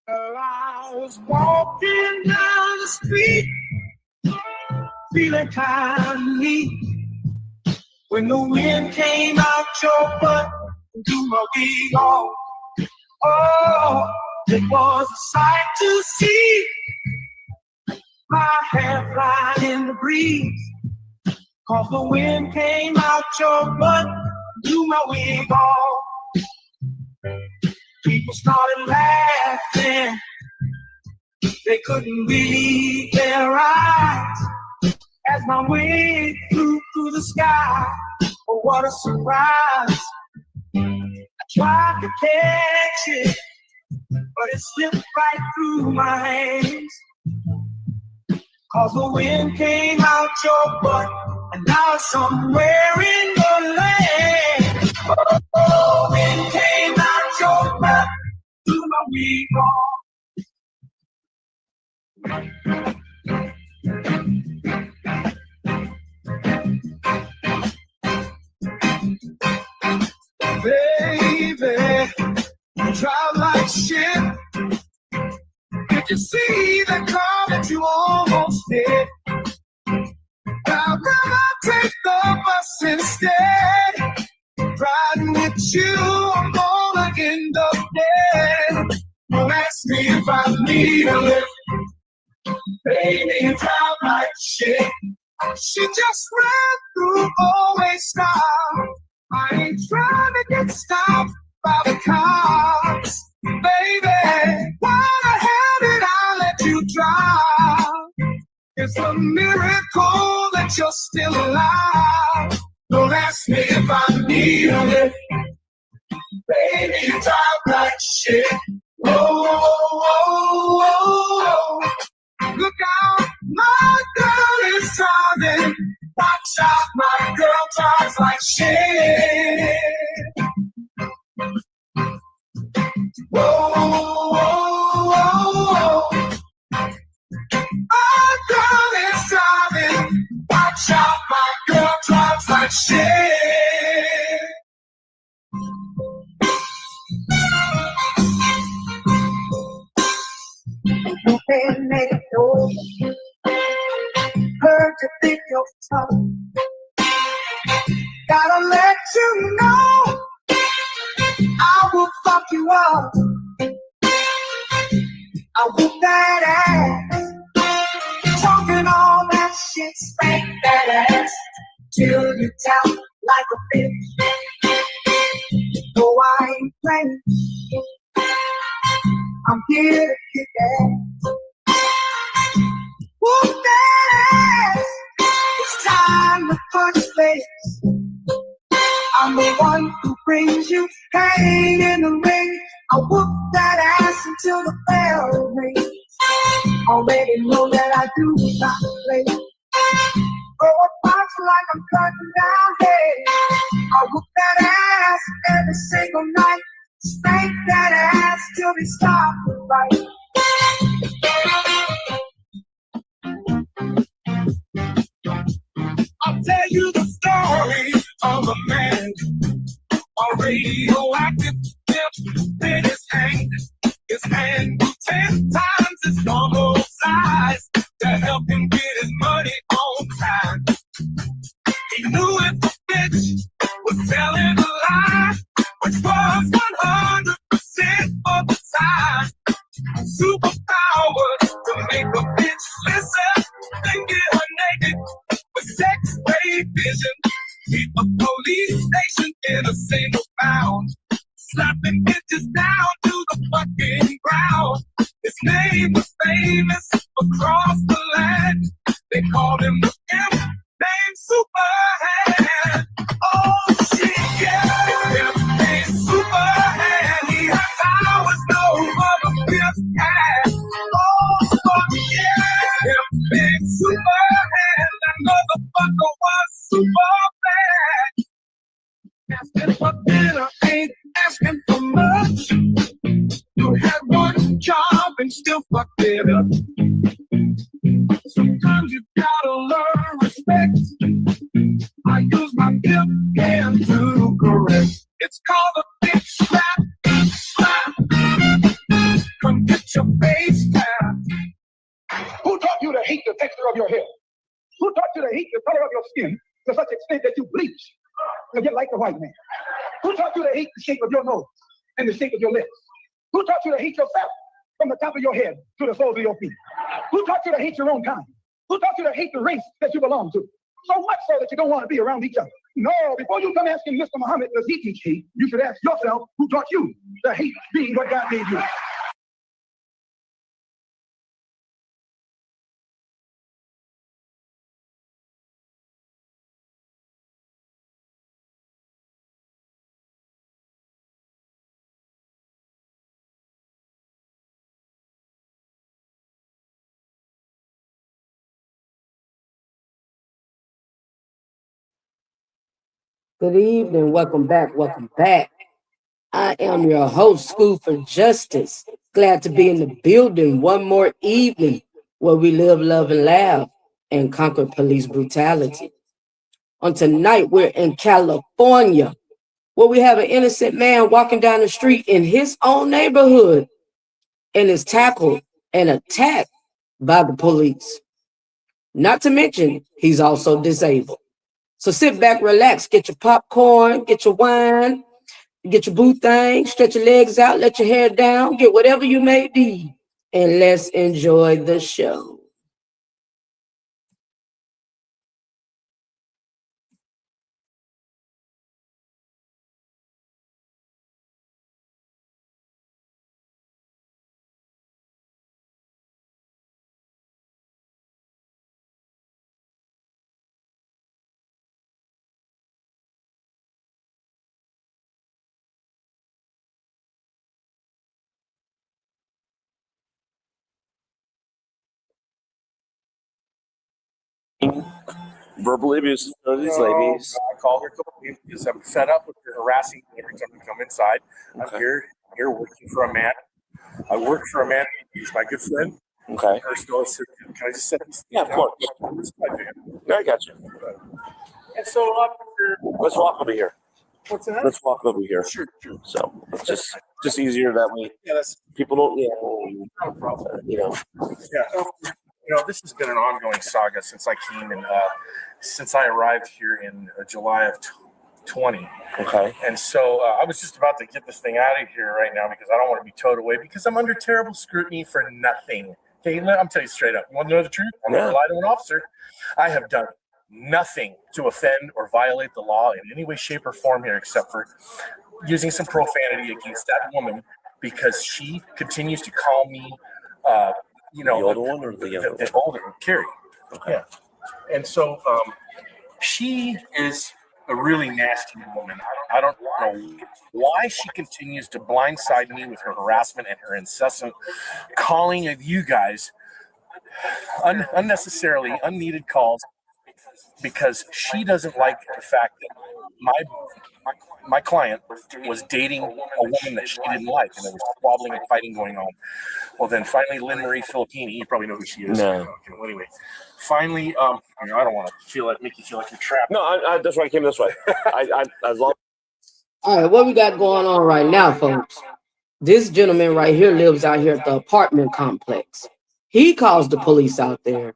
Well, I was walking down the street, feeling kind of neat, when the wind came out your butt and threw my wig off. Oh, it was a sight to see, my hair flying in the breeze, 'cause the wind came out your butt and threw my wig off. People started laughing, they couldn't believe their eyes as my wig flew through the sky. Oh, what a surprise. I tried to catch it, but it slipped right through my hands, 'cause the wind came out your butt and now it's somewhere in the land. Oh, wind came out your butt, threw my wig off. Baby, you drive like shit. Did you see that car that you almost hit? I'd rather take the bus instead. Riding with you, I'm gonna end up dead. Don't ask me if I need a lift. Baby, you drive like shit. She just ran through always stop. I ain't trying to get stopped by the cops. Baby, why the hell did I let you drive? It's a miracle that you're still alive. Don't ask me if I need a lift. Baby, you drive like shit. Oh, oh, oh, oh. Look out, my girl is driving. Watch out, my girl drives like shit. Whoa, whoa, whoa, whoa. My girl is driving. Watch out, my girl drives like shit. Heard you think you're tough. Gotta let you know I will fuck you up. I whoop that ass, talking all that shit, spank that ass till you tell like a bitch. No, I ain't playing. I'm here to kick ass. Whoop that ass. It's time to punch face. I'm the one who brings you pain in the ring. I whoop that ass until the bell rings. Already know that I do not play. Throw a box like I'm cutting down hair. I whoop that ass every single night. Spank that ass till they stop the fight. I'll tell you the story of a man, a radioactive pimp in his hand. His hand grew 10 times his normal size to help him get his money on time. He knew if the bitch was telling a lie, which was 100% of the time. Superpowers to make a bitch listen, then get her naked with sex-ray vision. Keep a police station in a single bound, slapping bitches down to the fucking ground. His name was famous across the land. They called him the pimp named Superhand. Oh shit, yeah, pimp named Superhand. He had powers no other pimp had. Oh fuck yeah, pimp named Superhand. That motherfucker was super bad. Asking for dinner ain't asking for much. You had one job and still fucked it up. Sometimes you gotta learn respect. I use my pimp hand to correct. It's called a bitch slap, slap. Come get your face down. Who taught you to hate the texture of your hair? Who taught you to hate the color of your skin to such extent that you bleach to get like the white man? Who taught you to hate the shape of your nose and the shape of your lips? Who taught you to hate yourself from the top of your head to the soles of your feet? Who taught you to hate your own kind? Who taught you to hate the race that you belong to? So much so that you don't want to be around each other. No, before you come asking Mr. Muhammad, does he teach hate? You should ask yourself, who taught you to hate being what God made you? Good evening. Welcome back. Welcome back. I am your host, School for Justice. Glad to be in the building one more evening where we live, love, and laugh and conquer police brutality. On tonight, we're in California where we have an innocent man walking down the street in his own neighborhood and is tackled and attacked by the police. Not to mention, he's also disabled. So sit back, relax, get your popcorn, get your wine, get your boot thing, stretch your legs out, let your hair down, get whatever you may need, and let's enjoy the show. Verbal abuse of these ladies. I called her a couple of because I'm fed up with her harassing me every time I come inside. I'm here working for a man. I work for a man. He's my good friend. Okay. First, can I just set this? Yeah, of course. This is my van. I got you. And so Let's walk over here. what's that? Let's walk over here. Sure. So it's just easier that way. Yeah, that's People don't, not a problem. Yeah. This has been an ongoing saga since I came in, since I arrived here in July of 20. Okay. And so I was just about to get this thing out of here right now because I don't want to be towed away because I'm under terrible scrutiny for nothing. Okay, I'm telling you straight up. You want to know the truth? I'm going to lie to an officer. I have done nothing to offend or violate the law in any way, shape, or form here except for using some profanity against that woman because she continues to call me, The older one or the younger one? The older, Carrie. Okay. Yeah. And so she is a really nasty woman. I don't know why she continues to blindside me with her harassment and her incessant calling of you guys, unnecessarily, unneeded calls, because she doesn't like the fact that my client was dating a woman that she didn't like, and there was squabbling and fighting going on. Well, then finally, Lynn Marie Filippini, you probably know who she is. No. Okay, well, anyway, finally, I don't want to make you feel like you're trapped. No, I that's why I came this way. As long. All right, what we got going on right now, folks? This gentleman right here lives out here at the apartment complex. He calls the police out there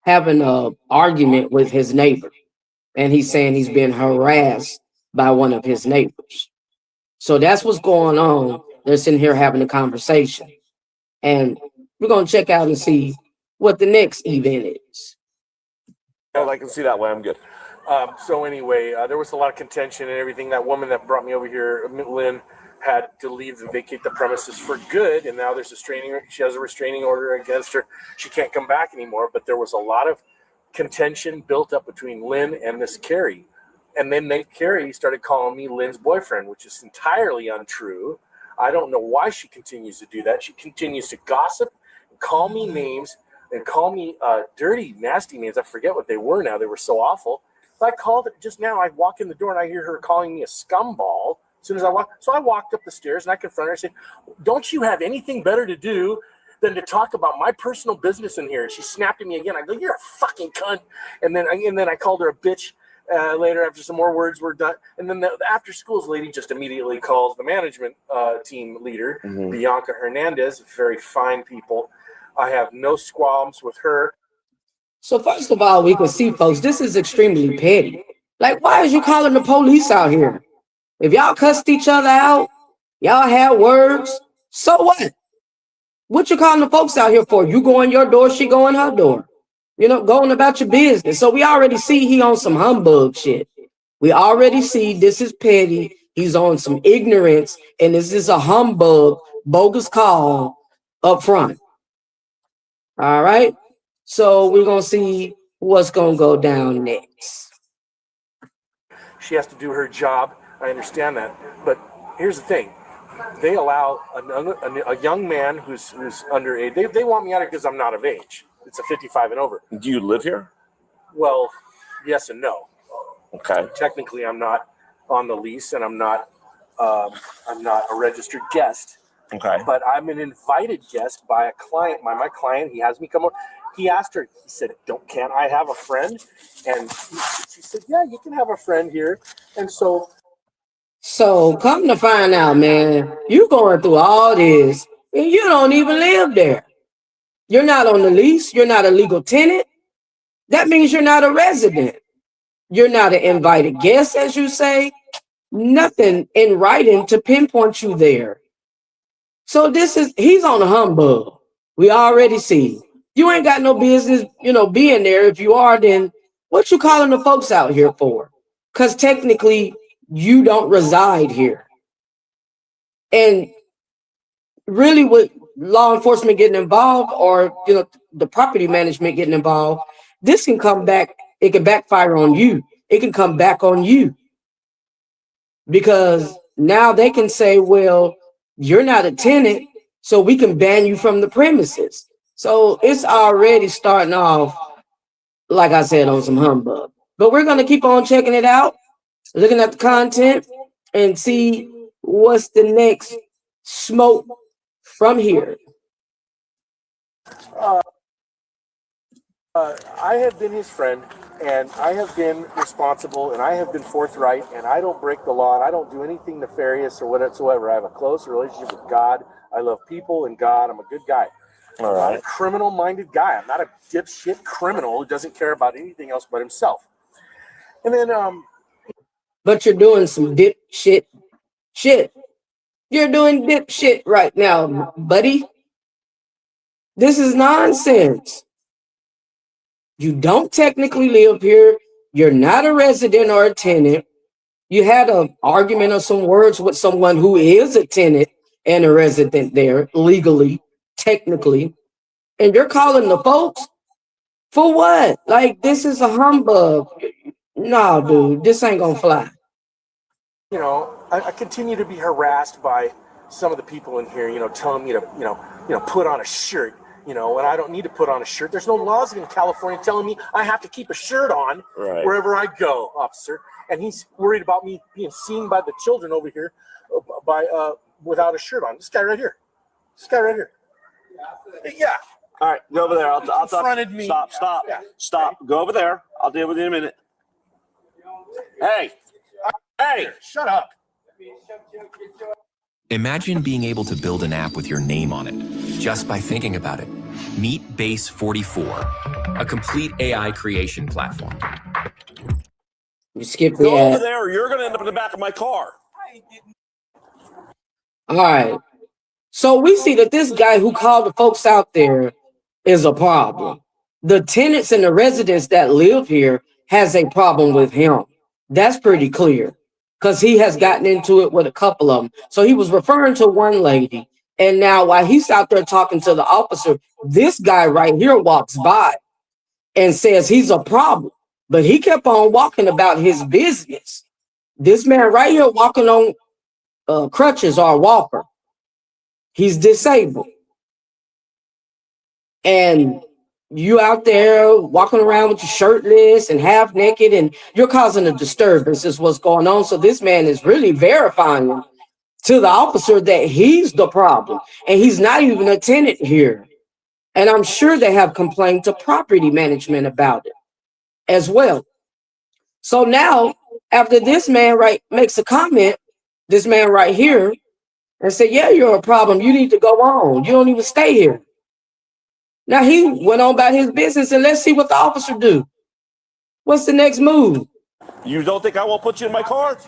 having an argument with his neighbor, and he's saying he's been harassed by one of his neighbors. So that's what's going on. They're sitting here having a conversation, and we're going to check out and see what the next event is. I can see that way. I'm good. So anyway, there was a lot of contention and everything. That woman that brought me over here, Lynn, had to leave and vacate the premises for good, and now there's she has a restraining order against her. She can't come back anymore, but there was a lot of contention built up between Lynn and this Carrie. And then Carrie started calling me Lynn's boyfriend, which is entirely untrue. I don't know why she continues to do that. She continues to gossip, and call me names, and call me dirty, nasty names. I forget what they were now. They were so awful. But I called it just now. I walk in the door and I hear her calling me a scumball as soon as I walk. So I walked up the stairs and I confronted her. I said, "Don't you have anything better to do than to talk about my personal business in here?" And she snapped at me again. I go, "You're a fucking cunt." And then I called her a bitch. Later, after some more words were done, and then the after schools lady just immediately calls the management team leader, Bianca Hernandez, very fine people. I have no squalms with her. So first of all, we can see, folks, this is extremely petty. Like, why is you calling the police out here? If y'all cussed each other out, y'all had words, so what? What you calling the folks out here for? You go in your door, she go in her door. You know, going about your business. So we already see he on some humbug shit. We already see this is petty. He's on some ignorance, and this is a humbug, bogus call up front. All right. So we're gonna see what's gonna go down next. She has to do her job. I understand that, but here's the thing: they allow a young man who's underage. They want me out of here because I'm not of age. It's a 55 and over. Do you live here? Well, yes and no. Okay. Technically, I'm not on the lease, and I'm not a registered guest. Okay. But I'm an invited guest by a client. My client, he has me come over. He asked her, he said, can't I have a friend? And she said, yeah, you can have a friend here. And so come to find out, man, you going through all this and you don't even live there. You're not on the lease. You're not a legal tenant. That means you're not a resident. You're not an invited guest, as you say. Nothing in writing to pinpoint you there. So he's on a humbug. We already see. You ain't got no business, being there. If you are, then what you calling the folks out here for? Because technically, you don't reside here. And really, with law enforcement getting involved, or the property management getting involved, this can come back. It can backfire on you. It can come back on you, because now they can say, well, you're not a tenant, so we can ban you from the premises. So it's already starting off, like I said, on some humbug. But we're going to keep on checking it out, looking at the content, and see what's the next smoke from here. I have been his friend, and I have been responsible, and I have been forthright, and I don't break the law, and I don't do anything nefarious or whatsoever. I have a close relationship with God. I love people and God. I'm a good guy. All right. I'm a criminal-minded guy. I'm not a dipshit criminal who doesn't care about anything else but himself. And then, but you're doing some dipshit shit. You're doing dipshit right now, buddy. This is nonsense. You don't technically live here. You're not a resident or a tenant. You had an argument or some words with someone who is a tenant and a resident there legally, technically, and you're calling the folks for what? Like, this is a humbug. No, dude, this ain't gonna fly. I continue to be harassed by some of the people in here, telling me to, put on a shirt, and I don't need to put on a shirt. There's no laws in California telling me I have to keep a shirt on wherever I go, officer. And he's worried about me being seen by the children over here without a shirt on. This guy right here. Yeah. All right, go over there. I'll confronted me. Stop. Yeah. Stop. Go over there. I'll deal with you in a minute. Hey. Shut up. Imagine being able to build an app with your name on it, just by thinking about it. Meet Base 44, a complete AI creation platform. You skip the Go ad. over there, or you're going to end up in the back of my car. All right. So we see that this guy who called the folks out there is a problem. The tenants and the residents that live here has a problem with him. That's pretty clear, because he has gotten into it with a couple of them. So he was referring to one lady, and now while he's out there talking to the officer, this guy right here walks by and says he's a problem, but he kept on walking about his business. This man right here walking on crutches or a walker. He's disabled. And you out there walking around with your shirtless and half naked, and you're causing a disturbance is what's going on. So this man is really verifying to the officer that he's the problem, and he's not even a tenant here. And I'm sure they have complained to property management about it as well. So now, after this man makes a comment, this man right here, and say, yeah, you're a problem. You need to go on. You don't even stay here. Now he went on about his business, and let's see what the officer do. What's the next move? You don't think I won't put you in my car?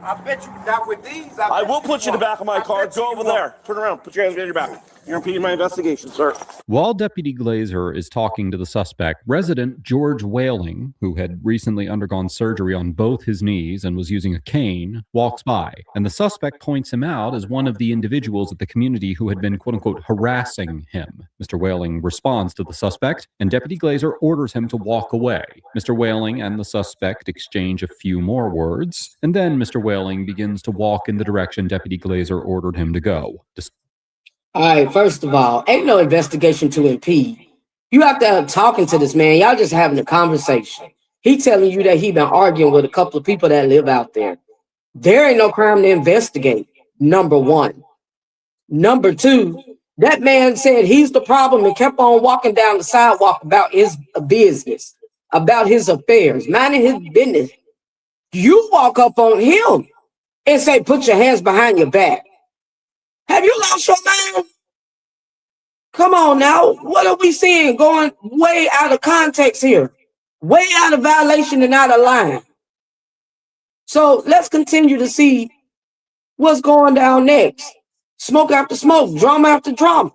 I bet you not with these. I will put you in the back of my car. Go over there. Turn around. Put your hands behind your back. You're impeding my investigation, sir. While Deputy Glazer is talking to the suspect, resident George Whaling, who had recently undergone surgery on both his knees and was using a cane, walks by, and the suspect points him out as one of the individuals at the community who had been quote-unquote harassing him. Mr. Whaling responds to the suspect, and Deputy Glazer orders him to walk away. Mr. Whaling and the suspect exchange a few more words, and then Mr. Whaling begins to walk in the direction Deputy Glazer ordered him to go. All right, first of all, ain't no investigation to impede. You have to talking to this man. Y'all just having a conversation. He telling you that he been arguing with a couple of people that live out there. There ain't no crime to investigate, number one. Number two, that man said he's the problem and kept on walking down the sidewalk about his business, about his affairs, minding his business. You walk up on him and say, put your hands behind your back. Have you lost your mind? Come on now. What are we seeing going way out of context here? Way out of violation and out of line. So let's continue to see what's going down next. Smoke after smoke, drama after drama.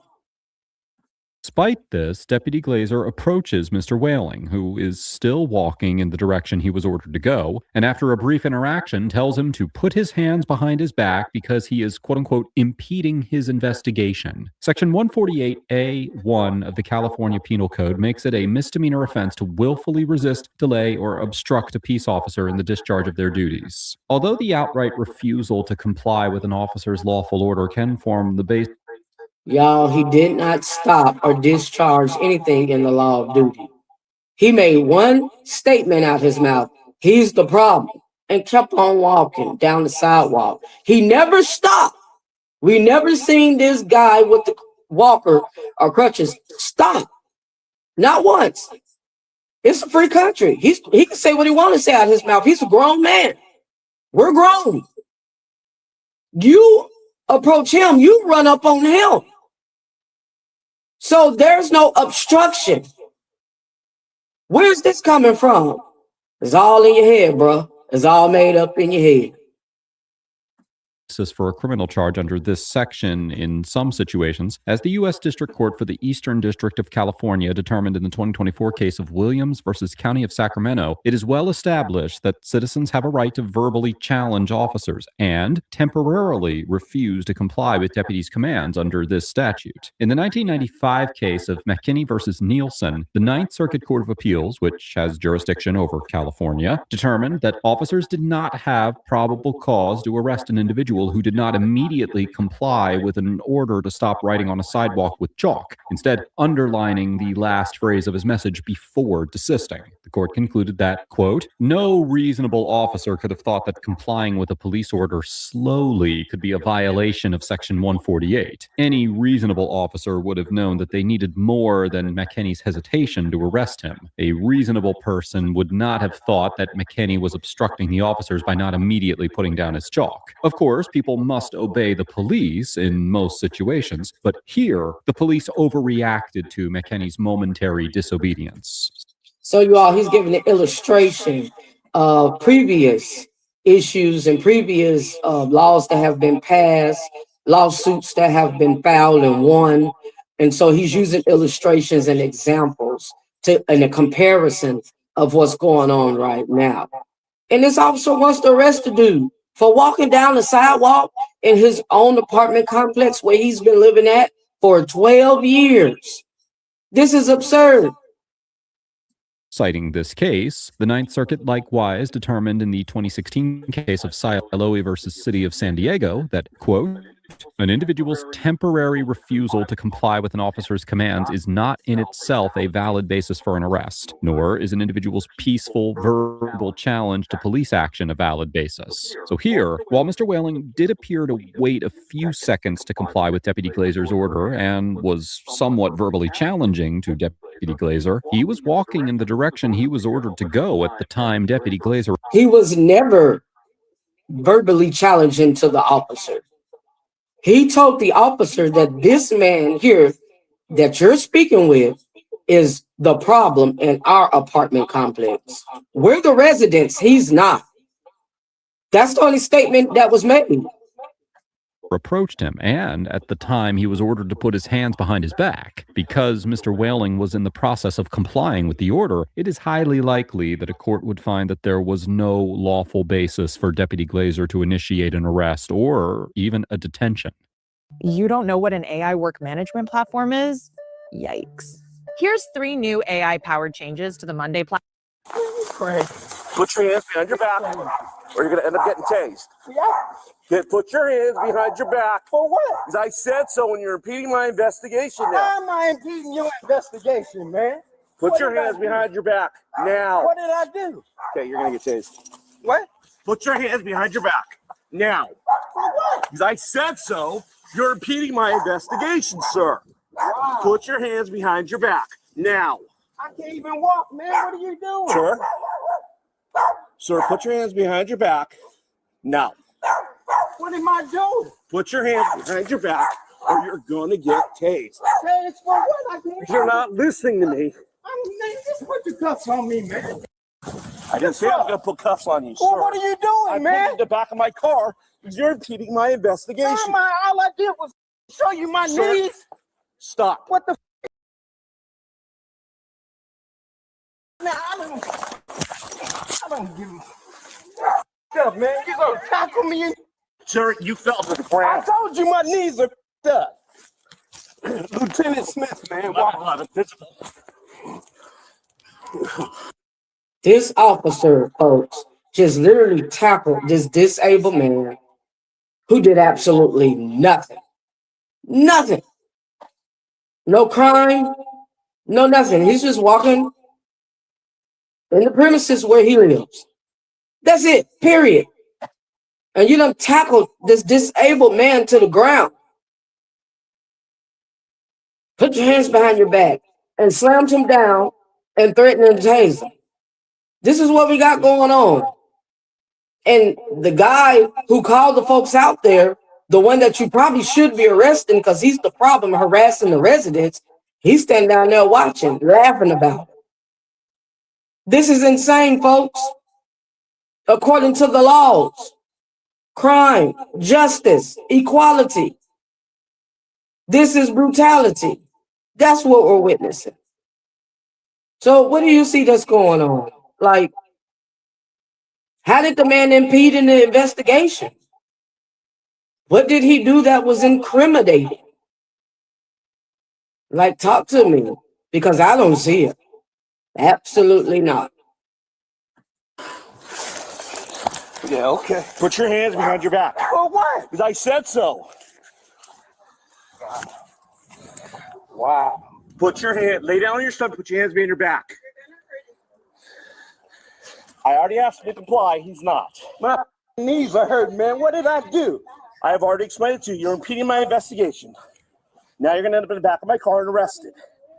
Despite this, Deputy Glazer approaches Mr. Whaling, who is still walking in the direction he was ordered to go, and after a brief interaction tells him to put his hands behind his back because he is, quote-unquote, impeding his investigation. Section 148A1 of the California Penal Code makes it a misdemeanor offense to willfully resist, delay, or obstruct a peace officer in the discharge of their duties. Although the outright refusal to comply with an officer's lawful order can form the basis. Y'all, he did not stop or discharge anything in the law of duty. He made one statement out his mouth, he's the problem, and kept on walking down the sidewalk. He never stopped. We never seen this guy with the walker or crutches stop. Not once. It's a free country. He can say what he wants to say out of his mouth. He's a grown man. We're grown. You approach him, you run up on him. So there's no obstruction. Where's this coming from? It's all in your head, bro. It's all made up in your head. For a criminal charge under this section in some situations, as the U.S. District Court for the Eastern District of California determined in the 2024 case of Williams versus County of Sacramento, it is well established that citizens have a right to verbally challenge officers and temporarily refuse to comply with deputies' commands under this statute. In the 1995 case of McKinney versus Nielsen, the Ninth Circuit Court of Appeals, which has jurisdiction over California, determined that officers did not have probable cause to arrest an individual who did not immediately comply with an order to stop writing on a sidewalk with chalk, instead underlining the last phrase of his message before desisting. The court concluded that, quote, no reasonable officer could have thought that complying with a police order slowly could be a violation of Section 148. Any reasonable officer would have known that they needed more than McKinney's hesitation to arrest him. A reasonable person would not have thought that McKinney was obstructing the officers by not immediately putting down his chalk. Of course, people must obey the police in most situations, but here, the police overreacted to McKinney's momentary disobedience. So you all, he's giving an illustration of previous issues and previous laws that have been passed, lawsuits that have been filed and won. And so he's using illustrations and examples in a comparison of what's going on right now. And this officer wants to arrest the dude for walking down the sidewalk in his own apartment complex where he's been living at for 12 years. This is absurd. Citing this case, the Ninth Circuit likewise determined in the 2016 case of Sialoe versus City of San Diego that, quote, an individual's temporary refusal to comply with an officer's commands is not in itself a valid basis for an arrest, nor is an individual's peaceful verbal challenge to police action a valid basis. So here, while Mr. Whaling did appear to wait a few seconds to comply with Deputy Glazer's order and was somewhat verbally challenging to Deputy Deputy Glazer. He was walking in the direction he was ordered to go at the time Deputy Glazer. He was never verbally challenging to the officer. He told the officer that this man here that you're speaking with is the problem in our apartment complex. We're the residents, he's not. That's the only statement that was made. Approached him, and at the time he was ordered to put his hands behind his back. Because Mr. Whaling was in the process of complying with the order, it is highly likely that a court would find that there was no lawful basis for Deputy Glazer to initiate an arrest or even a detention. You don't know what an AI work management platform is? Yikes. Here's 3 new AI-powered changes to the Monday platform. Put your hands behind your back, or you're going to end up getting tased. Put your hands behind your back. For what? Because I said so when you're impeding my investigation now. How am I impeding your investigation, man? Put your hands behind your back now. What did I do? Okay, you're going to get tased. What? Put your hands behind your back now. For what? Because I said so. You're impeding my investigation, sir. Wow. Put your hands behind your back now. I can't even walk, man. What are you doing? Sir? Sir, put your hands behind your back now. What am I doing? Put your hands behind your back or you're going to get tased. Tased for what? I can't. You're not listening to me. Man, just put the cuffs on me, man. I didn't say I was going to put cuffs on you, Well, sir. what are you doing, I man? put it in the back of my car because you're impeding my investigation. All I did was show you my Sir. knees. Stop. What the? Man, I don't give a up, man. You gonna tackle me? Sir, you fell to the I ground. told you my knees are up. Lieutenant Smith, man. Walk. This officer, folks, just literally tackled this disabled man who did absolutely nothing. Nothing. No crime, no nothing. He's just walking in the premises where he lives. That's it, period. And you done tackled this disabled man to the ground. Put your hands behind your back and slammed him down and threatened to tase him. This is what we got going on. And the guy who called the folks out there, the one that you probably should be arresting because he's the problem harassing the residents, he's standing down there watching, laughing about it. This is insane, folks. According to the laws, crime, justice, equality. This is brutality. That's what we're witnessing. So what do you see that's going on? Like, how did the man impede in the investigation? What did he do that was incriminating? Like, talk to me, because I don't see it. Absolutely not. Yeah, okay. Put your hands behind your back. For what? Because I said so. Wow. Put your hand, lay down on your stomach, put your hands behind your back. I already asked him to comply, he's not. My knees are hurting, man. What did I do? I have already explained it to you. You're impeding my investigation. Now you're going to end up in the back of my car and arrested.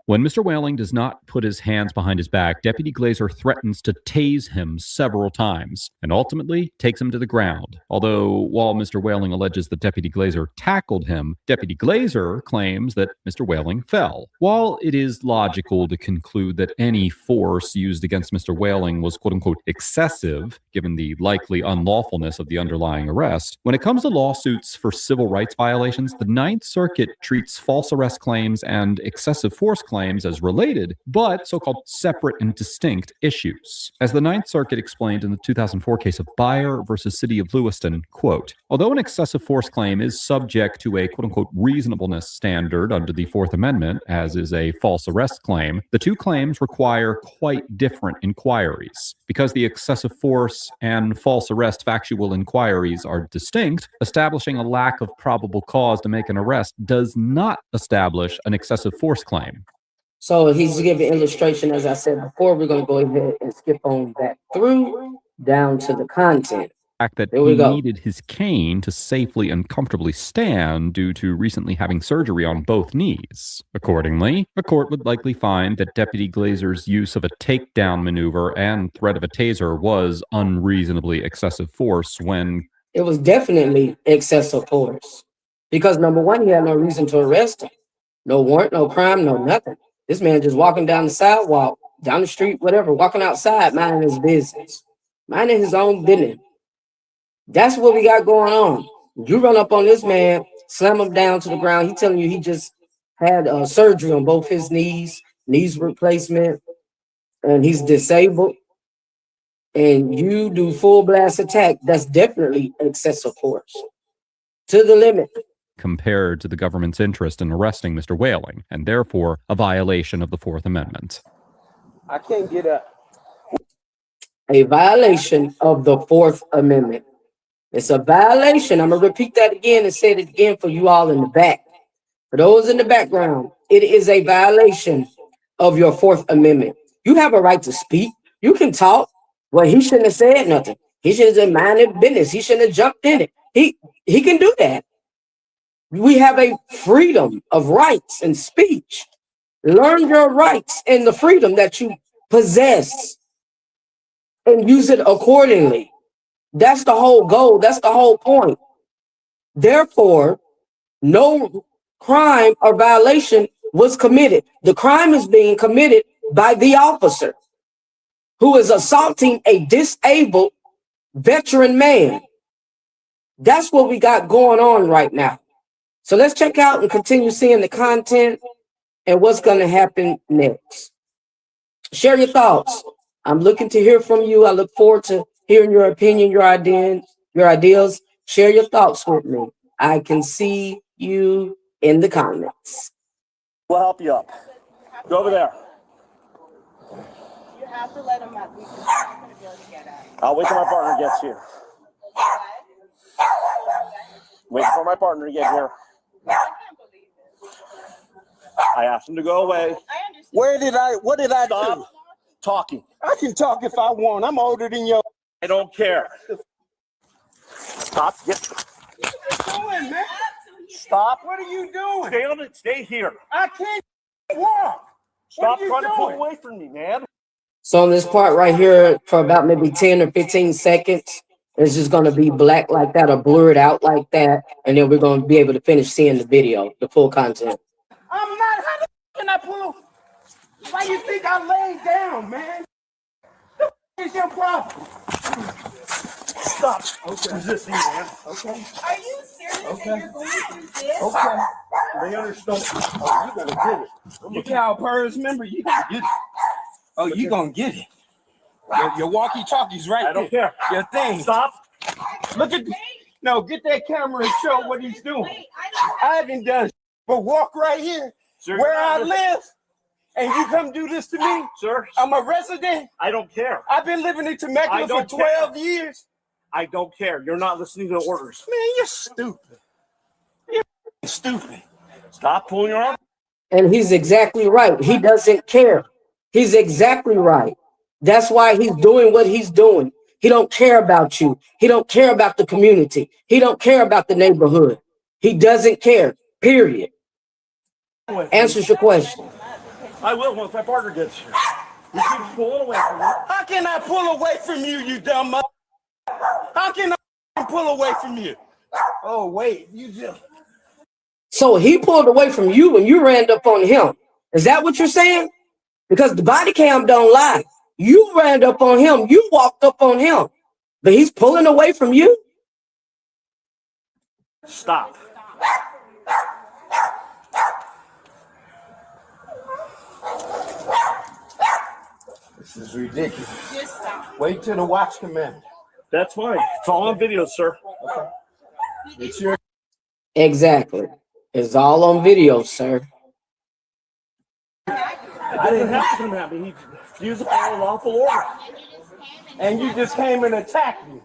When Mr. Whaling does not put his hands behind his back, Deputy Glazer threatens to tase him several times and ultimately takes him to the ground. Although, while Mr. Whaling alleges that Deputy Glazer tackled him, Deputy Glazer claims that Mr. Whaling fell. While it is logical to conclude that any force used against Mr. Whaling was quote-unquote excessive, given the likely unlawfulness of the underlying arrest, when it comes to lawsuits for civil rights violations, the Ninth Circuit treats false arrest claims and excessive force claims as related, but so-called separate and distinct issues. As the Ninth Circuit explained in the 2004 case of Beyer versus City of Lewiston, quote, although an excessive force claim is subject to a quote-unquote reasonableness standard under the Fourth Amendment, as is a false arrest claim, the two claims require quite different inquiries. Because the excessive force and false arrest factual inquiries are distinct, establishing a lack of probable cause to make an arrest does not establish an excessive force claim. So he's giving illustration, as I said before. We're going to go ahead and skip on back through down to the content. fact that There we he go. needed his cane to safely and comfortably stand due to recently having surgery on both knees. Accordingly, a court would likely find that Deputy Glazer's use of a takedown maneuver and threat of a taser was unreasonably excessive force when It was definitely excessive force. Because number one, he had no reason to arrest him. No warrant, no crime, no nothing. This man just walking down the sidewalk, down the street, whatever, walking outside, minding his business, minding his own business. That's what we got going on. You run up on this man, slam him down to the ground. He telling you he just had surgery on both his knees replacement, and he's disabled. And you do full blast attack. That's definitely excessive force. To the limit. compared to the government's interest in arresting Mr. Whaling, and therefore a violation of the Fourth Amendment. I can't get up. A violation of the Fourth Amendment. It's a violation. I'm going to repeat that again and say it again for you all in the back. For those in the background, it is a violation of your Fourth Amendment. You have a right to speak. You can talk. Well, he shouldn't have said nothing. He should have minded business. He shouldn't have jumped in it. He can do that. We have a freedom of rights and speech. Learn your rights and the freedom that you possess and use it accordingly. That's the whole goal. That's the whole point. Therefore, no crime or violation was committed. The crime is being committed by the officer who is assaulting a disabled veteran man. That's what we got going on right now. So let's check out and continue seeing the content and what's going to happen next. Share your thoughts. I'm looking to hear from you. I look forward to hearing your opinion, your ideas. Share your thoughts with me. I can see you in the comments. We'll help you up. Go over there. You have to let him up. He's not going to be able to get up. I'll wait till my partner gets here. Wait for my partner to get here. I can't believe this. I asked him to go away. I understand. What did I do? Talking. I can talk if I want. I'm older than you. I don't care. Stop. Get. What are you doing, man? Stop. What are you doing? Stay on it. Stay here. I can't walk. Stop What are you trying to pull doing? away from me, man. So on this part right here, for about maybe 10 or 15 seconds, it's just going to be black like that or blurred out like that. And then we're going to be able to finish seeing the video, the full content. I'm not. How the can I pull? Why you think I laid down, man? The is your problem? Stop. Resisting, man. Okay. Are you serious that you're going through this? Okay. They understand. Oh, you gotta get it. You Cal Purrs member, you gonna get it. Oh, you gonna get it. Your walkie-talkie's right I don't there. care. Your thing. Stop. Look at this. No, get that camera and show what he's doing. Wait, I I haven't done but walk right here Sir, where I live, and you come do this to me. Sir, I'm a resident. I don't care. I've been living in Temecula I for don't 12 years. I don't care. You're not listening to the orders. Man, you're stupid. You're stupid. Stop pulling your arm. And he's exactly right. He doesn't care. He's exactly right. That's why he's doing what he's doing. He don't care about you. He don't care about the community. He don't care about the neighborhood. He doesn't care, period. Answers your question. I will once my partner gets here. He keeps pulling away from me. How can I pull away from you, you dumb mother? How can I pull away from you? Oh, wait, you just... So he pulled away from you and you ran up on him. Is that what you're saying? Because the body cam don't lie. You ran up on him. You walked up on him. But he's pulling away from you? Stop. This is ridiculous. just stop. Wait till the watch command. That's fine. It's all on video, sir. It's your... Exactly. It's all on video, sir. I didn't have to come at me. He refused to follow lawful order. And you just came and attacked me.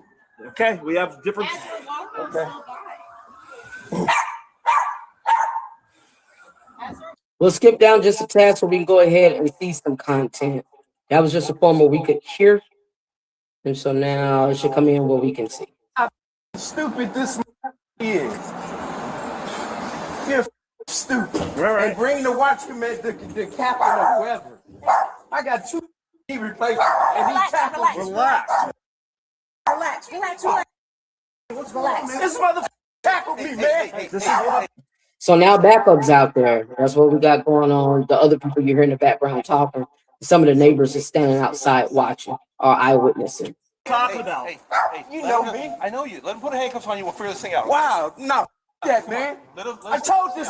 Okay, we have different. Okay. We'll skip down just a tad so we can go ahead and see some content. That was just a form where we could hear. And so now it should come in where we can see. stupid this is. You're stupid. And bring the watchman, the captain or whoever. I got 2 knee replacements and he tackled. Relax. This motherfucker tackled me, man. So now backup's out there. That's what we got going on. The other people you hear in the background talking. Some of the neighbors are standing outside watching or eyewitnessing. Talking about. Hey, You know me. I know you. Let him put a handcuff on you. We'll figure this thing out. Wow, no, that man. I told this.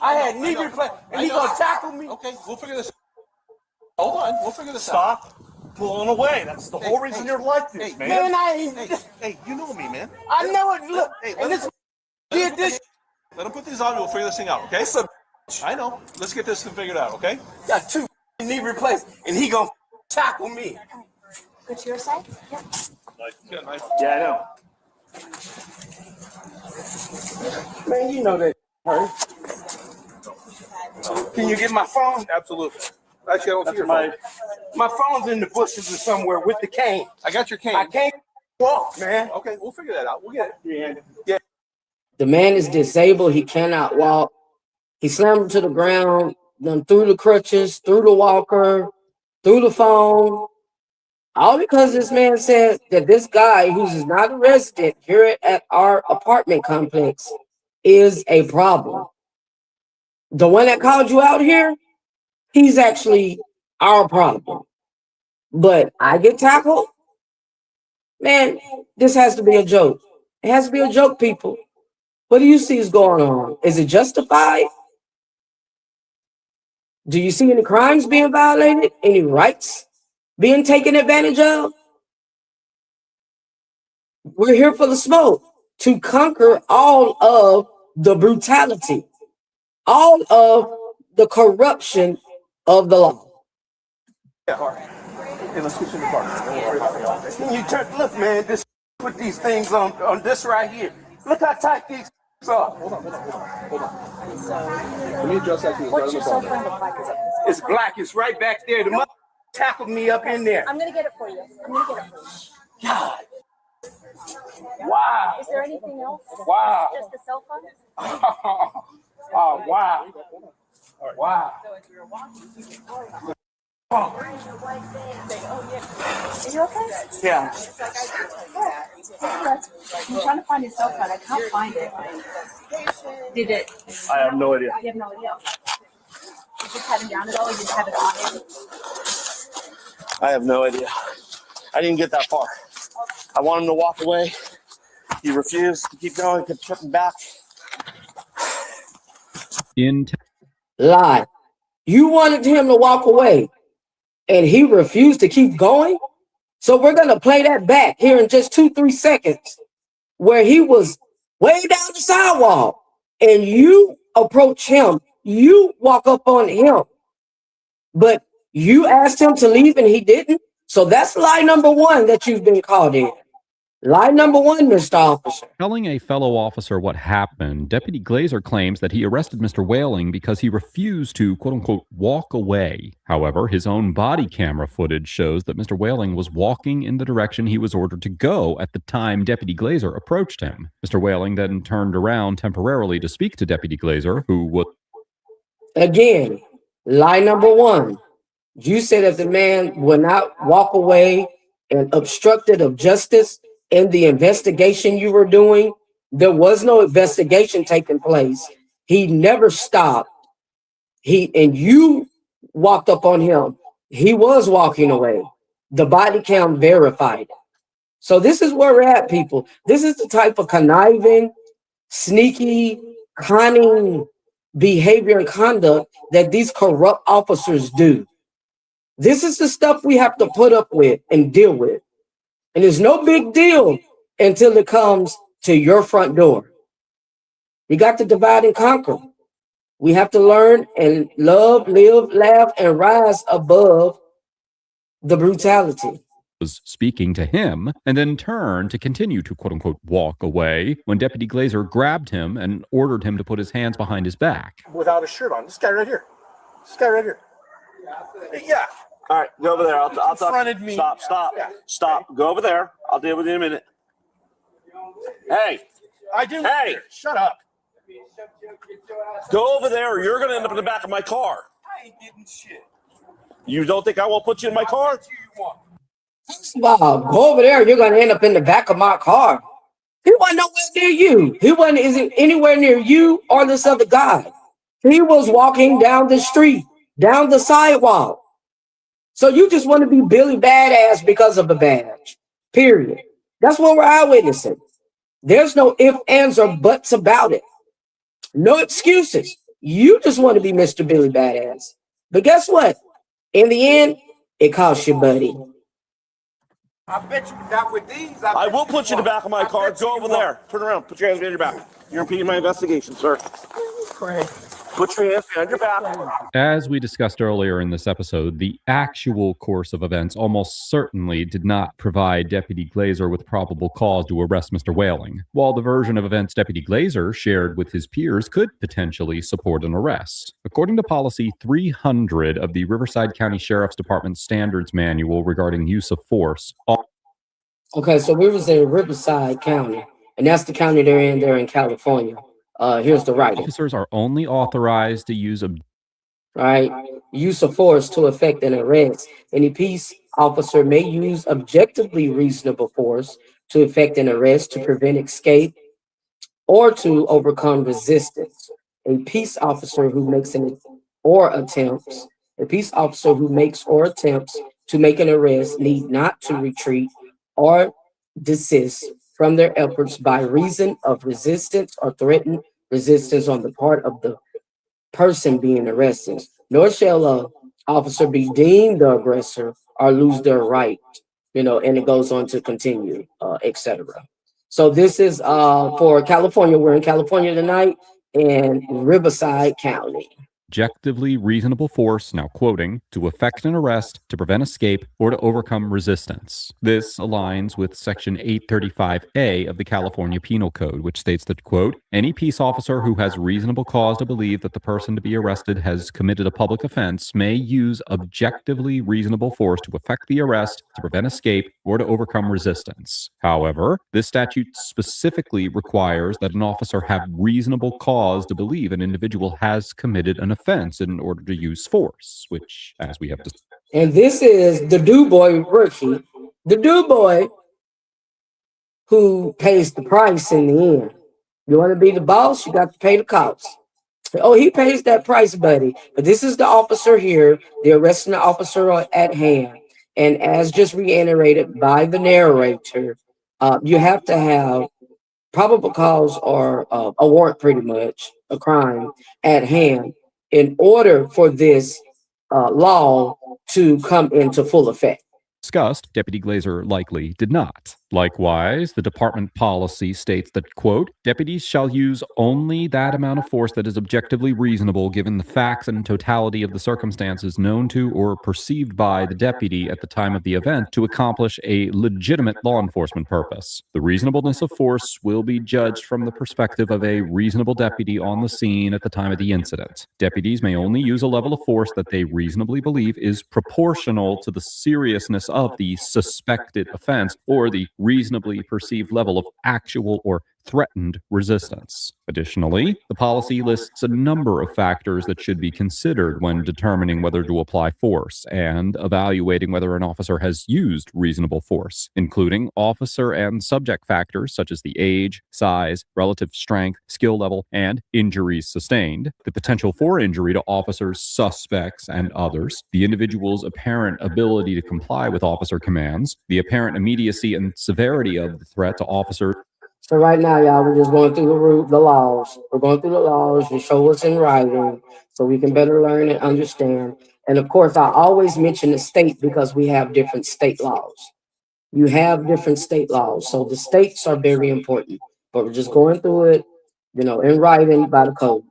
I had knee replacement and he gonna tackle me. Okay, we'll figure this out. Hold on. We'll figure this out. Stop pulling away. That's the whole reason you're like this, man. Man, I ain't. Hey, you know me, man. I know it. Look, and this did this. Let him put these on. We'll figure this thing out, okay? I know. Let's get this thing figured out, okay? Got 2 knee replaced and he gonna tackle me. Go to your side? Yep. Yeah, I know. Man, you know that hurt. Can you get my phone? Absolutely. Actually, I don't see your phone. My phone's in the bushes or somewhere with the cane. I got your cane. I can't walk, man. Okay, we'll figure that out. We'll get it. Yeah. The man is disabled. He cannot walk. He slammed him to the ground, then through the crutches, through the walker, through the phone. All because this man said that this guy, who's not a resident here at our apartment complex, is a problem. The one that called you out here, he's actually our problem. But I get tackled? Man, this has to be a joke. It has to be a joke, people. What do you see is going on? Is it justified? Do you see any crimes being violated? Any rights being taken advantage of? We're here for the smoke to conquer all of the brutality, all of the corruption of the law. Hey, let's get you in the car. Can you turn? Look, man, this put these things on this right here. Look how tight these are. Hold on. Let me adjust that to you. What's your cell phone look like? It's black. It's right back there. The mother tackled me up in there. I'm gonna get it for you. God. Wow. Is there anything else? Wow. Just the cell phone? Oh, wow. Wow. Are you okay? Yeah. I'm trying to find his cell phone. I can't find it. Did it? I have no idea. You have no idea. You just had him down at all? You just have it on him? I have no idea. I didn't get that far. I want him to walk away. He refused to keep going, kept tripping back. Lie. You wanted him to walk away and he refused to keep going? So we're going to play that back here in just 2-3 seconds where he was way down the sidewalk and you approach him. You walk up on him, but you asked him to leave and he didn't. So that's lie number 1 that you've been caught in. Lie number 1, Mr. Officer. Telling a fellow officer what happened, Deputy Glazer claims that he arrested Mr. Whaling because he refused to, quote-unquote, walk away. However, his own body camera footage shows that Mr. Whaling was walking in the direction he was ordered to go at the time Deputy Glazer approached him. Mr. Whaling then turned around temporarily to speak to Deputy Glazer, who would... Again, lie number 1. You said that the man would not walk away and obstructed of justice in the investigation you were doing. There was no investigation taking place. He never stopped. And you walked up on him. He was walking away. The body cam verified it. So this is where we're at, people. This is the type of conniving, sneaky, cunning behavior and conduct that these corrupt officers do. This is the stuff we have to put up with and deal with. And it's no big deal until it comes to your front door. We got to divide and conquer. We have to learn and love, live, laugh, and rise above the brutality. Was speaking to him and then turned to continue to, quote-unquote, walk away when Deputy Glazer grabbed him and ordered him to put his hands behind his back. Without a shirt on. This guy right here. Yeah. All right, go over there. I'll talk. Confronted me. Stop. Go over there. I'll deal with you in a minute. Hey, I didn't. Hey! Shut up. go over there or you're going to end up in the back of my car. I ain't getting shit. You don't think I won't put you in my car? What you want? First of all, go over there, you're going to end up in the back of my car. He wasn't nowhere near you. He wasn't isn't anywhere near you or this other guy. He was walking down the street, down the sidewalk. So you just want to be Billy Badass because of a badge, period. That's what we're eyewitnessing. There's no ifs, ands, or buts about it. No excuses. You just want to be Mr. Billy Badass. But guess what? In the end, it costs you, buddy. I bet you not with these. I will put you in the back of my car. bet you Go over won't. there. Turn around. Put your hands behind your back. You're impeding my investigation, sir. Put your hands behind your back. As we discussed earlier in this episode, the actual course of events almost certainly did not provide Deputy Glazer with probable cause to arrest Mr. Whaling, while the version of events Deputy Glazer shared with his peers could potentially support an arrest. According to Policy 300 of the Riverside County Sheriff's Department Standards Manual regarding use of force, Okay, so we was in Riverside County, and that's the county they're in California. Here's the writing. officers are only authorized to use Right? Use of force to effect an arrest. Any peace officer may use objectively reasonable force to effect an arrest to prevent escape or to overcome resistance. A peace officer who makes a peace officer who makes or attempts to make an arrest need not to retreat or desist from their efforts by reason of resistance or threatened resistance on the part of the person being arrested, nor shall a officer be deemed the aggressor or lose their right, and it goes on to continue, etc. So this is for California. We're in California tonight in Riverside County. objectively reasonable force, now quoting, to effect an arrest, to prevent escape, or to overcome resistance. This aligns with Section 835A of the California Penal Code, which states that, quote, any peace officer who has reasonable cause to believe that the person to be arrested has committed a public offense may use objectively reasonable force to effect the arrest, to prevent escape, or to overcome resistance. However, this statute specifically requires that an officer have reasonable cause to believe an individual has committed an offense in order to use force, which, as we have discussed. And this is the DuBois rookie, the DuBois who pays the price in the end. You want to be the boss, you got to pay the cost. Oh, he pays that price, buddy. But this is the officer here, the arresting officer at hand. And as just reiterated by the narrator, you have to have probable cause or a warrant, pretty much, a crime at hand in order for this law to come into full effect. Discussed, Deputy Glazer likely did not. Likewise, the department policy states that, quote, deputies shall use only that amount of force that is objectively reasonable given the facts and totality of the circumstances known to or perceived by the deputy at the time of the event to accomplish a legitimate law enforcement purpose. The reasonableness of force will be judged from the perspective of a reasonable deputy on the scene at the time of the incident. Deputies may only use a level of force that they reasonably believe is proportional to the seriousness of the suspected offense or the reasonably perceived level of actual or threatened resistance. Additionally, the policy lists a number of factors that should be considered when determining whether to apply force and evaluating whether an officer has used reasonable force, including officer and subject factors such as the age, size, relative strength, skill level, and injuries sustained, the potential for injury to officers, suspects, and others, the individual's apparent ability to comply with officer commands, the apparent immediacy and severity of the threat to officers. So right now, y'all, we're just going through the laws. We're going through the laws to show what's in writing so we can better learn and understand. And of course, I always mention the state because we have different state laws. You have different state laws. So the states are very important. But we're just going through it, in writing by the codes.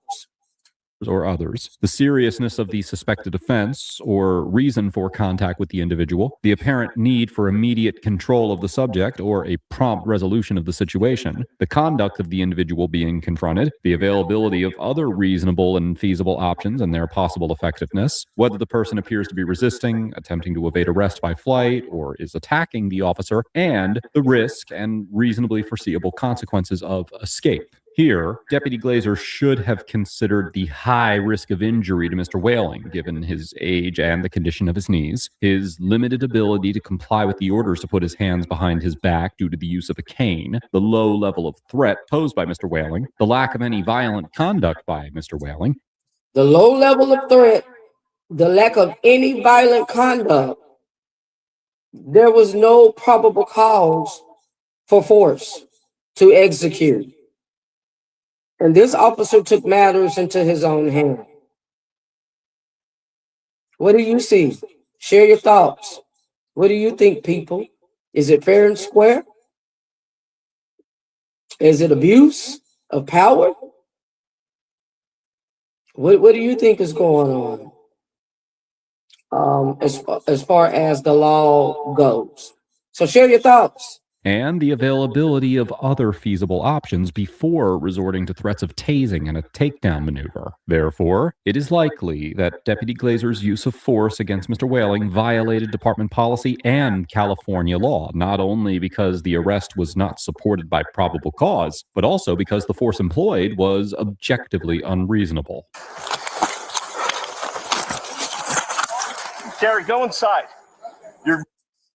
or others, the seriousness of the suspected offense or reason for contact with the individual, the apparent need for immediate control of the subject or a prompt resolution of the situation, the conduct of the individual being confronted, the availability of other reasonable and feasible options and their possible effectiveness, whether the person appears to be resisting, attempting to evade arrest by flight, or is attacking the officer, and the risk and reasonably foreseeable consequences of escape. Here, Deputy Glazer should have considered the high risk of injury to Mr. Whaling, given his age and the condition of his knees, his limited ability to comply with the orders to put his hands behind his back due to the use of a cane, the low level of threat posed by Mr. Whaling, the lack of any violent conduct by Mr. Whaling. The low level of threat, the lack of any violent conduct, there was no probable cause for force to execute. And this officer took matters into his own hand. What do you see? Share your thoughts. What do you think, people? Is it fair and square? Is it abuse of power? What do you think is going on as far as the law goes? So share your thoughts. And the availability of other feasible options before resorting to threats of tasing and a takedown maneuver. Therefore, it is likely that Deputy Glazer's use of force against Mr. Whaling violated department policy and California law, not only because the arrest was not supported by probable cause, but also because the force employed was objectively unreasonable. Gary, go inside.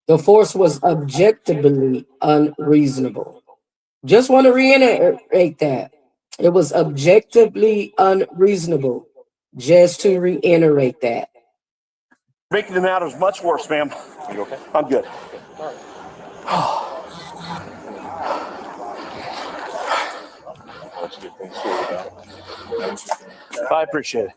The force was objectively unreasonable. Just want to reiterate that. It was objectively unreasonable. Just to reiterate that. Making the matters much worse, ma'am. Are you okay? I'm good. I appreciate it.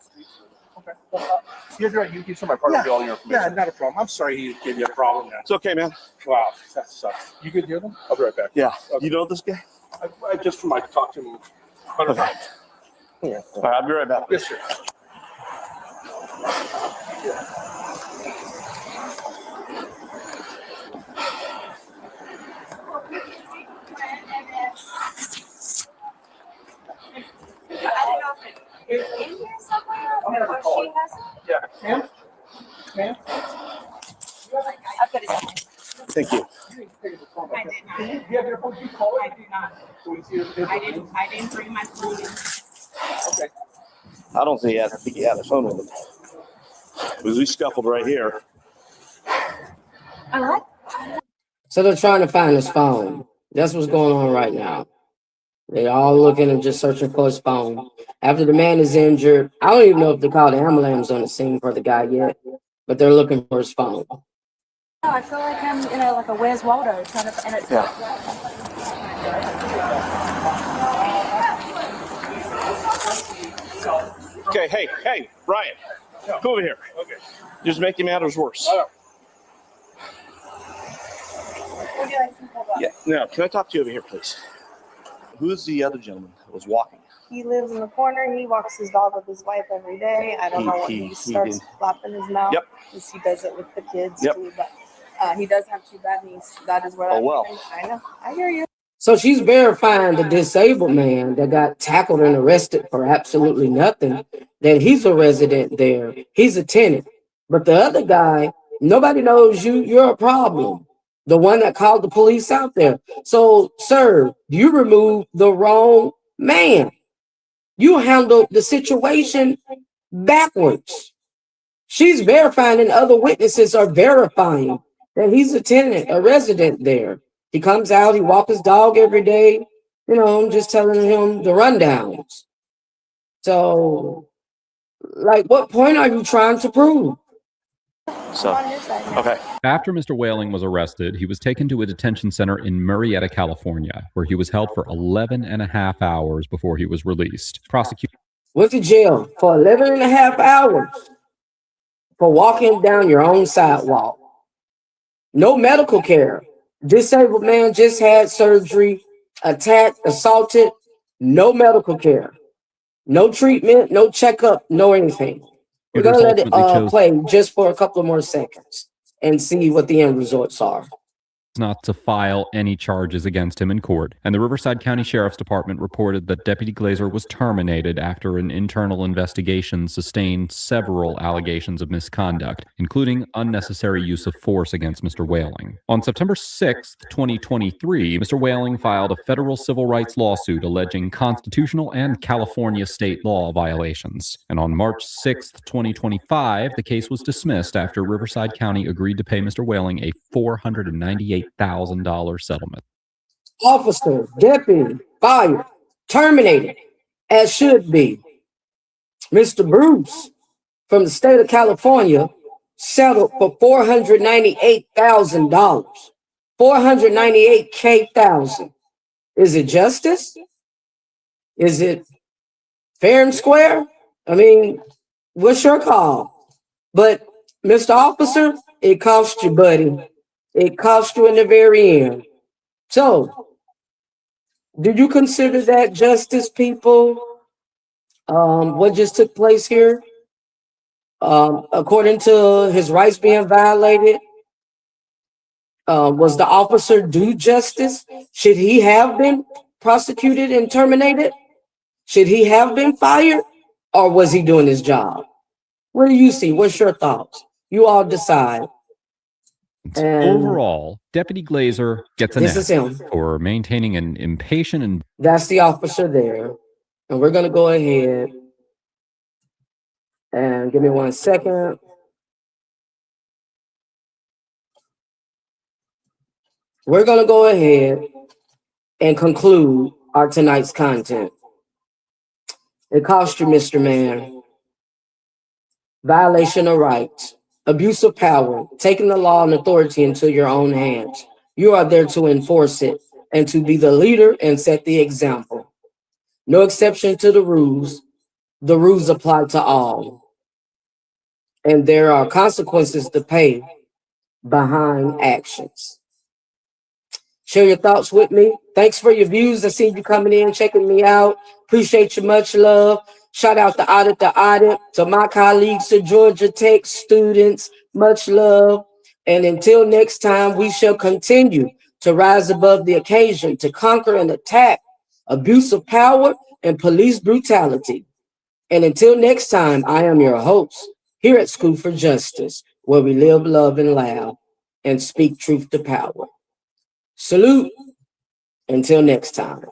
You're right. You saw my partner all your information. Yeah, not a problem. I'm sorry he gave you a problem. It's okay, man. Wow, that sucks. You good hear them? I'll be right back. Yeah. You know this guy? I just from like talk to him. Okay. Yeah. All right, I'll be right back. Yes, sir. Is in here somewhere? Or she has it? Yeah. Ma'am? Ma'am? I've got it. Thank you. I did not. Do you have your phone? You call I it? do not. So we see it. I didn't bring my phone in. Okay. I don't think he had. I think he had a phone with him. Because we scuffled right here. I like. So they're trying to find his phone. That's what's going on right now. They're all looking and just searching for his phone. After the man is injured, I don't even know if they called the ambulance on the scene for the guy yet, but they're looking for his phone. Oh, I feel like I'm in like a Where's Waldo trying to find it. Yeah. Okay, hey, Ryan. Come over here. Okay. You're just making matters worse. Would you like some cold water? Yeah. No, can I talk to you over here, please? Who's the other gentleman that was walking? He lives in the corner. He walks his dog with his wife every day. I don't know when he starts flopping his mouth. Yep. Because he does it with the kids Yep. too. But he does have two bad knees. That is what Oh, well. I know. I hear you. So she's verifying the disabled man that got tackled and arrested for absolutely nothing, that he's a resident there. He's a tenant. But the other guy, nobody knows you're a problem. The one that called the police out there. So, sir, you removed the wrong man. You handled the situation backwards. She's verifying and other witnesses are verifying that he's a tenant, a resident there. He comes out, he walks his dog every day. You know, I'm just telling him the rundowns. So, like, what point are you trying to prove? So, okay. After Mr. Whaling was arrested, he was taken to a detention center in Murrieta, California, where he was held for 11 and a half hours before he was released. Prosecutors Went to jail for 11 and a half hours for walking down your own sidewalk. No medical care. Disabled man just had surgery, attacked, assaulted, no medical care. No treatment, no checkup, no anything. We're going to let it play just for a couple more seconds and see what the end results are. Not to file any charges against him in court, and the Riverside County Sheriff's Department reported that Deputy Glazer was terminated after an internal investigation sustained several allegations of misconduct, including unnecessary use of force against Mr. Whaling. On September 6, 2023, Mr. Whaling filed a federal civil rights lawsuit alleging constitutional and California state law violations. And on March 6, 2025, the case was dismissed after Riverside County agreed to pay Mr. Whaling a $498,000 settlement. Officer, deputy, fired, terminated, as should be. Mr. Bruce from the state of California settled for $498,000. $498,000. Is it justice? Is it fair and square? I mean, what's your call? But Mr. Officer, it cost you, buddy. It cost you in the very end. So, do you consider that justice, people? What just took place here? According to his rights being violated, was the officer due justice? Should he have been prosecuted and terminated? Should he have been fired? Or was he doing his job? What do you see? What's your thoughts? You all decide. And overall, Deputy Glazer gets an F for maintaining an impatient and... That's the officer there. And we're going to go ahead and give me 1 second. We're going to go ahead and conclude our tonight's content. It cost you, Mr. Man. Violation of rights. Abuse of power, taking the law and authority into your own hands. You are there to enforce it and to be the leader and set the example. No exception to the rules. The rules apply to all. And there are consequences to pay behind actions. Share your thoughts with me. Thanks for your views. I see you coming in, checking me out. Appreciate you. Much love. Shout out to Audit the Audit, to my colleagues, to Georgia Tech students, much love. And until next time, we shall continue to rise above the occasion to conquer and attack abuse of power and police brutality. And until next time, I am your host here at School for Justice, where we live, love, and laugh and speak truth to power. Salute. Until next time.